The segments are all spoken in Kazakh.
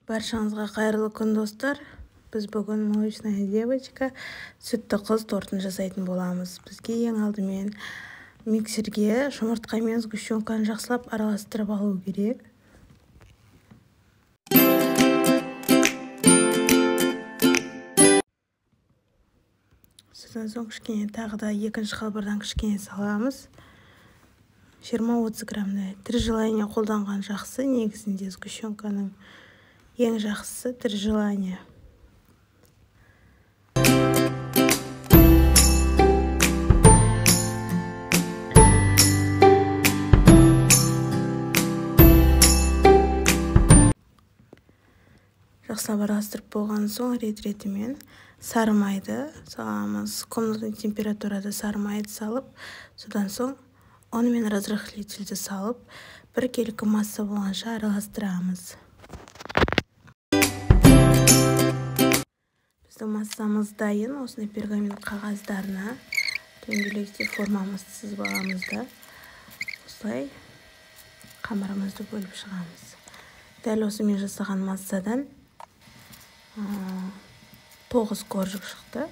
Баршаңызға қайырлы күн, достар. Біз бүгін молочная девочка сүтті қыз тортын жасайтын боламыз. Бізге ең алдымен миксерге жұмыртқа мен сгущенканы жақсылап араластырып алу керек. Содан соң кішкене тағы да екінші қалбырдан кішкене саламыз. 20-30 граммдай. Тірі желание қолданған жақсы, негізінде сгущенканың ең жақсысы тірі желание. Жақсылап араластырып болған соң рет-ретімен сары майды саламыз. Комнатный температурада сары майды салып, содан соң оны мен разрыхлительді салып, бір келкі масса болғанша араластырамыз. Біздің массамыз дайын. Осындай пергамент қағаздарына дөңгелектей формамызды сызып аламыз да, осылай қамырымызды бөліп шығамыз. Дәл осы мен жасаған массадан 9 коржик шықты.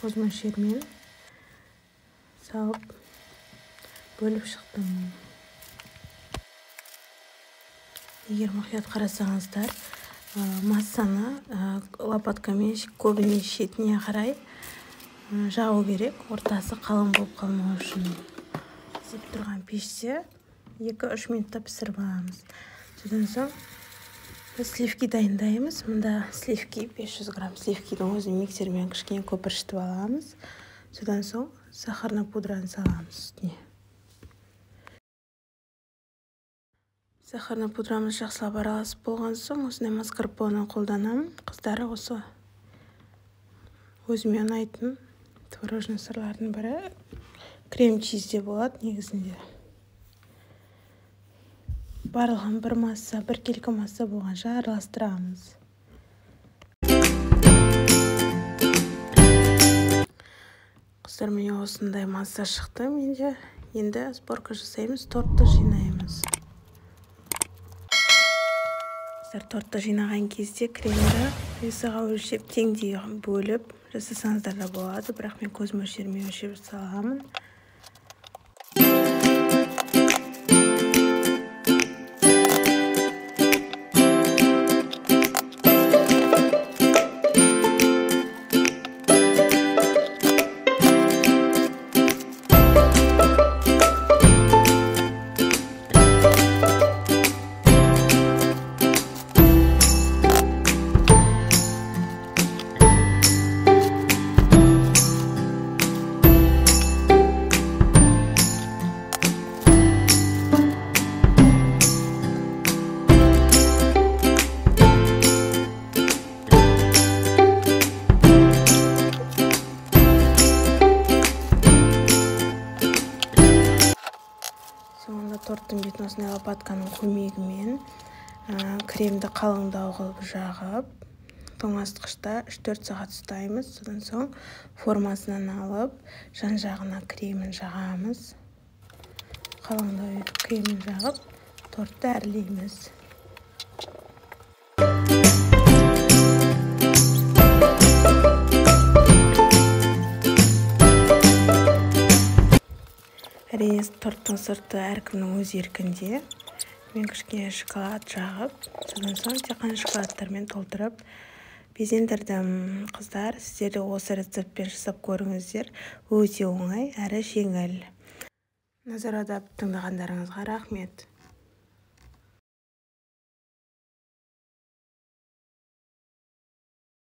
Көз мөлшерімен салып бөліп шықтым. Егер мұқият қарасаңыздар, массаны лопаткамен көбіне шетіне қарай жағу керек, ортасы қалың болып қалмау үшін. Істеп тұрған пеште 2-3 минутта пісіріп аламыз. Содан соң сливки дайындаймыз. Мұнда сливки 500 грамм сливкидің өзін миксермен кішкене көпіршітіп аламыз. Содан соң сахарный пудраны саламыз үстіне. Сахарный пудрамыз жақсылап араласып болған соң, осындай маскарпоне қолданамын. Қыздары осы өзіме ұнайтын творожный сырлардың бірі крем-чизде болады негізінде. Барлығын бір масса, бір келкі масса болғанша араластырамыз. Қыздар, міне осындай масса шықты менде. Енді сборка жасаймыз, тортты жинаймыз. Қыздар, тортты жинаған кезде кремді ұйысыға өлшеп теңдей бөліп жасасаңыздар да болады, бірақ мен көз мөлшерімен өлшеп саламын. Соңында торттың бетін осындай лопатканың көмегімен кремді қалыңдау қылып жағып, тоңазытқышта 3-4 сағат ұстаймыз. Содан соң формасынан алып, жан-жағына кремін жағамыз. Қалыңдау кремін жағып, тортты әрлейміз. Әрине, торттың сырты әркімнің өз еркінде. Мен кішкене шоколад жағып, содан соң тек қана шоколадтармен толтырып безендірдім. Қыздар, сіздер де осы рецептпен жасап көріңіздер. Өте оңай әрі жеңіл. Назар аударып тыңдағандарыңызға рахмет.